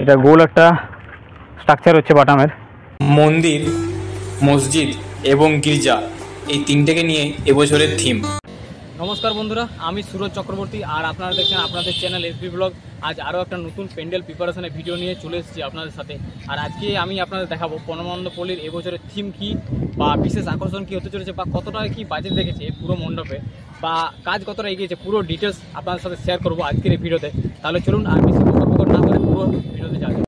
এটা গোল একটা স্ট্রাকচার হচ্ছে বাটামের। মন্দির, মসজিদ এবং গির্জা এই তিনটেকে নিয়ে এবছরের থিম। নমস্কার বন্ধুরা, আমি সুরজ চক্রবর্তী আর আপনারা দেখছেন আপনাদের চ্যানেল এসবি ব্লগ। আজ আরও একটা নতুন প্যান্ডেল প্রিপারেশনের ভিডিও নিয়ে চলে এসেছি আপনাদের সাথে। আর আজকে আমি আপনাদের দেখাবো পরমানন্দপল্লীর এবছরের থিম কী বা বিশেষ আকর্ষণ কী হতে চলেছে বা কতটা কি বাজেট রেখেছে পুরো মণ্ডপে বা কাজ কতটা এগিয়েছে, পুরো ডিটেলস আপনাদের সাথে শেয়ার করবো আজকের এই ভিডিওতে। তাহলে চলুন আর বেশি বকর না করে পুরো ভিডিওতে যাবেন।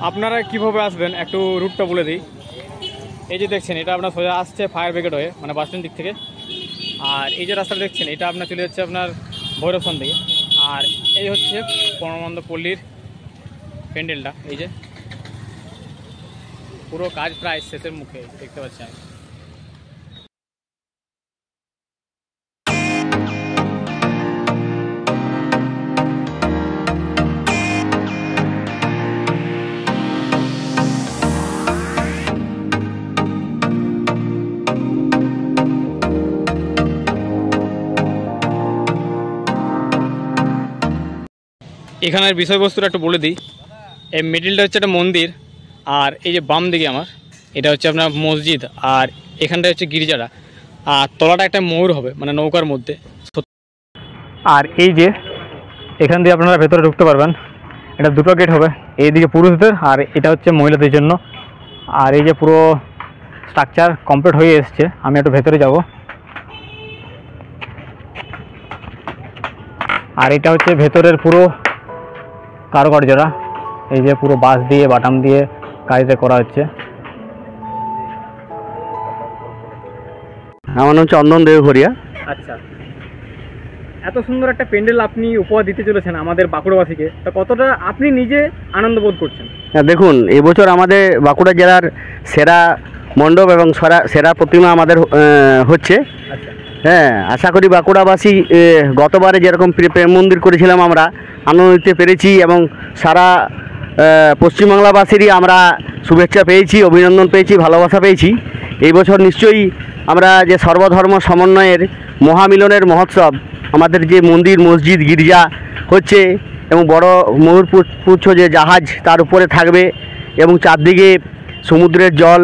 আপনারা কীভাবে আসবেন একটু রুটটা বলে দিই। এই যে দেখছেন, এটা আপনার সোজা আসছে ফায়ার ব্রিগেড হয়ে, মানে বাস স্ট্যান্ড দিক থেকে। আর এই যে রাস্তাটা দেখছেন, এটা আপনার চলে যাচ্ছে আপনার ভৈরবস্থান থেকে। আর এই হচ্ছে পরমানন্দপল্লীর প্যান্ডেলটা। এই যে পুরো কাজ প্রায় শেষের মুখে দেখতে পাচ্ছেন। এখানের বিষয়বস্তুটা একটু বলে দিই। এই মিডিলটা হচ্ছে একটা মন্দির, আর এই যে বাম দিকে আমার এটা হচ্ছে আপনার মসজিদ, আর এখানটা হচ্ছে গির্জাটা, আর তলাটা একটা ময়ূর হবে মানে নৌকার মধ্যে। আর এই যে এখান দিয়ে আপনারা ভেতরে ঢুকতে পারবেন। এটা দুটো গেট হবে, এইদিকে পুরুষদের আর এটা হচ্ছে মহিলাদের জন্য। আর এই যে পুরো স্ট্রাকচার কমপ্লিট হয়ে এসছে, আমি একটু ভেতরে যাব। আর এটা হচ্ছে ভেতরের পুরো কারুকার্যরা, এই যে পুরো বাঁশ দিয়ে বাটাম দিয়ে কাজটা করা হচ্ছে। আমার নাম চন্দন দেবঘরিয়া। আচ্ছা, এত সুন্দর একটা প্যান্ডেল আপনি উপহার দিতে চলেছেন আমাদের বাঁকুড়াবাসীকে, তা কতটা আপনি নিজে আনন্দ বোধ করছেন? হ্যাঁ, দেখুন, এবছর আমাদের বাঁকুড়া জেলার সেরা মণ্ডপ এবং সেরা প্রতিমা আমাদের হচ্ছে। আচ্ছা, হ্যাঁ, আশা করি বাঁকুড়াবাসী গতবারে যেরকম প্রেম মন্দির করেছিলাম আমরা আনন্দ নিতে পেরেছি, এবং সারা পশ্চিমবাংলাবাসীরই আমরা শুভেচ্ছা পেয়েছি, অভিনন্দন পেয়েছি, ভালোবাসা পেয়েছি। এই বছর নিশ্চয়ই আমরা যে সর্বধর্ম সমন্বয়ের মহামিলনের মহোৎসব, আমাদের যে মন্দির, মসজিদ, গির্জা হচ্ছে, এবং বড় ময়ূরপুচ্ছ যে জাহাজ তার উপরে থাকবে, এবং চারদিকে সমুদ্রের জল,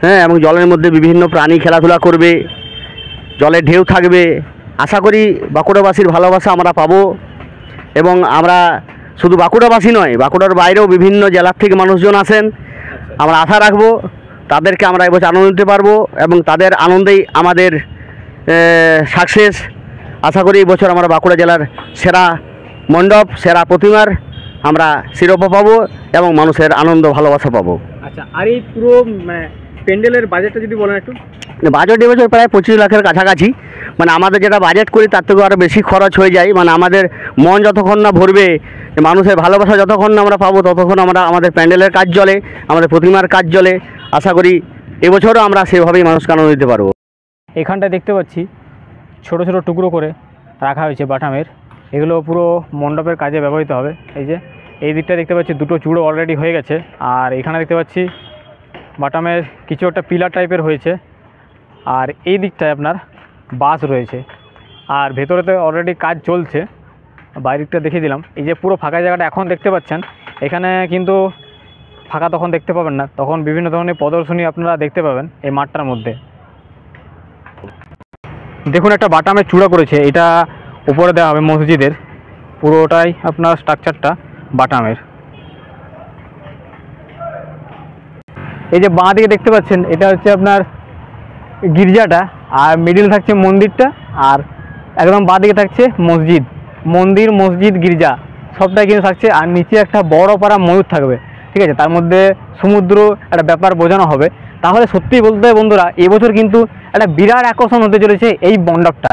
হ্যাঁ, এবং জলের মধ্যে বিভিন্ন প্রাণী খেলাধুলা করবে, জলের ঢেউ থাকবে। আশা করি বাঁকুড়াবাসীর ভালোবাসা আমরা পাবো, এবং আমরা শুধু বাঁকুড়াবাসী নয়, বাঁকুড়ার বাইরেও বিভিন্ন জেলার থেকে মানুষজন আসেন। আমরা আশা রাখবো তাদেরকে আমরা এবছর আনন্দ দিতে পারবো, এবং তাদের আনন্দেই আমাদের সাকসেস। আশা করি এই বছর আমরা বাঁকুড়া জেলার সেরা মণ্ডপ, সেরা প্রতিমার আমরা শিরোপা পাবো, এবং মানুষের আনন্দ ভালোবাসা পাবো। আচ্ছা, আর এই পুরো প্যান্ডেলের বাজেটটা যদি বলেন একটু। বাজেট এবছর প্রায় 25 লাখের কাছাকাছি। মানে আমাদের যেটা বাজেট করি তার থেকেও আরও বেশি খরচ হয়ে যায়। মানে আমাদের মন যতক্ষণ না ভরবে, মানুষের ভালোবাসা যতক্ষণ না আমরা পাবো, ততক্ষণ আমরা আমাদের প্যান্ডেলের কাজ চলে, আমাদের প্রতিমার কাজ চলে। আশা করি এবছরও আমরা সেভাবেই মানুষকে আনন্দ দিতে পারবো। এখানটায় দেখতে পাচ্ছি ছোট ছোট টুকরো করে রাখা হয়েছে বাটামের, এগুলো পুরো মণ্ডপের কাজে ব্যবহৃত হবে। এই যে এই দিকটা দেখতে পাচ্ছি দুটো চূড়ো অলরেডি হয়ে গেছে, আর এখানে দেখতে পাচ্ছি বাটামের কিছু একটা পিলার টাইপের হয়েছে, আর এই দিকটায় আপনার বাস রয়েছে, আর ভেতরেতে অলরেডি কাজ চলছে। বাইরেটা দেখিয়ে দিলাম। এই যে পুরো ফাঁকা জায়গাটা এখন দেখতে পাচ্ছেন, এখানে কিন্তু ফাঁকা তখন দেখতে পাবেন না, তখন বিভিন্ন ধরনের প্রদর্শনী আপনারা দেখতে পাবেন এই মাঠটার মধ্যে। দেখুন, একটা বাটামের চূড়া করেছে, এটা উপরে দেওয়া হবে মসজিদের, পুরোটাই আপনার স্ট্রাকচারটা বাটামের। এই যে বাঁ দিকে দেখতে পাচ্ছেন, এটা হচ্ছে আপনার গির্জাটা, আর মিডিল থাকছে মন্দিরটা, আর একদম বাঁ দিকে থাকছে মসজিদ। মন্দির, মসজিদ, গির্জা সবটাই কিন্তু থাকছে, আর নিচে একটা বড় পাড়া ময়ূর থাকবে। ঠিক আছে, তার মধ্যে সমুদ্র একটা ব্যাপার বোঝানো হবে। তাহলে সত্যি বলতে বন্ধুরা, এবছর কিন্তু একটা বিরাট আকর্ষণ হতে চলেছে এই মণ্ডপটা।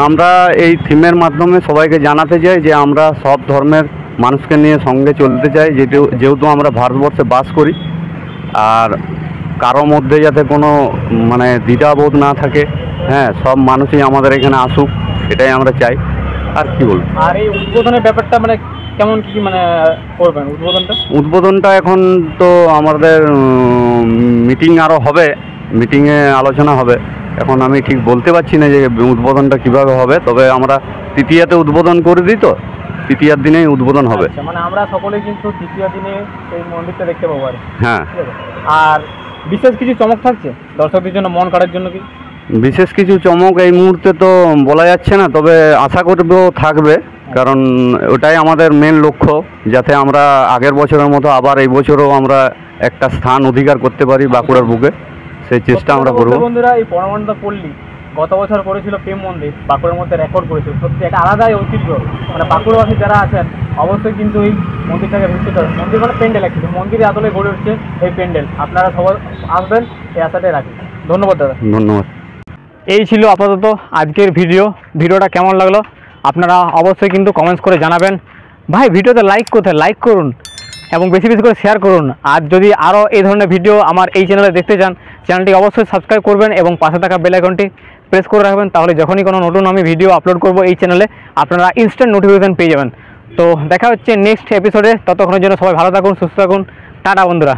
আমরা এই থিমের মাধ্যমে সবাইকে জানাতে চাই যে আমরা সব ধর্মের মানুষকে নিয়ে সঙ্গে চলতে চাই, যেহেতু আমরা ভারতবর্ষে বাস করি, আর কারো মধ্যে যাতে কোনো মানে দ্বিধাবোধ না থাকে। হ্যাঁ, সব মানুষই আমাদের এখানে আসুক, এটাই আমরা চাই। আর কি বলবো। আর এই উদ্বোধনের ব্যাপারটা মানে কেমন কি মানে করবেন উদ্বোধনটা? এখন তো আমাদের মিটিং আরও হবে, মিটিংয়ে আলোচনা হবে। এখন আমি ঠিক বলতে পারছি না যে উদ্বোধনটা কিভাবে হবে, তবে আমরা তৃতীয়াতে উদ্বোধন করে দিই। তো তৃতীয়ার দিনেই উদ্বোধন হবে। আচ্ছা, মানে আমরা সকলেই কিন্তু তৃতীয় দিনে এই মন্দিরটা দেখতে পাবো আর হ্যাঁ, ঠিক আছে। আর বিশেষ কিছু চমক থাকছে দর্শকদের জন্য, মন কাড়ার জন্য কি? বিশেষ কিছু চমক এই মুহূর্তে তো বলা যাচ্ছে না, তবে আশা করব থাকবে, কারণ ওটাই আমাদের মেন লক্ষ্য, যাতে আমরা আগের বছরের মতো আবার এই বছরও আমরা একটা স্থান অধিকার করতে পারি বাঁকুড়ার বুকে, সেই চেষ্টা আমরা করব। বন্ধুরা, এই পরমানন্দ পল্লী গত বছর করেছিল প্রেম মন্দির, বাঁকুড়ার মধ্যে রেকর্ড করেছিল। সত্যি একটা আলাদাই ঐতিহ্য, মানে বাঁকুড়াবাসী যারা আছেন অবশ্যই কিন্তু এই মন্দিরটাকে ভিজিট করবেন। মন্দির মানে প্যান্ডেল, অ্যাকচুয়ালি মন্দিরে আদলে গড়ে উঠছে এই প্যান্ডেল। আপনারা সবাই আসবেন, এই আশাটাই রাখি। ধন্যবাদ দাদা। ধন্যবাদ। এই ছিল আপাতত আজকের ভিডিওটা কেমন লাগলো আপনারা অবশ্যই কিন্তু কমেন্টস করে জানাবেন। ভাই ভিডিওতে লাইক কোথায়, লাইক করুন এবং বেশি বেশি করে শেয়ার করুন। আর যদি আরও এই ধরনের ভিডিও আমার এই চ্যানেলে দেখতে চান, চ্যানেলটি অবশ্যই সাবস্ক্রাইব করবেন এবং পাশে থাকা বেল আইকনটি প্রেস করে রাখবেন। তাহলে যখনই কোনো নতুন আমি ভিডিও আপলোড করব এই চ্যানেলে, আপনারা ইনস্ট্যান্ট নোটিফিকেশান পেয়ে যাবেন। তো দেখা হচ্ছে নেক্সট এপিসোডে। ততক্ষণের জন্য সবাই ভালো থাকুন, সুস্থ থাকুন। টাটা বন্ধুরা।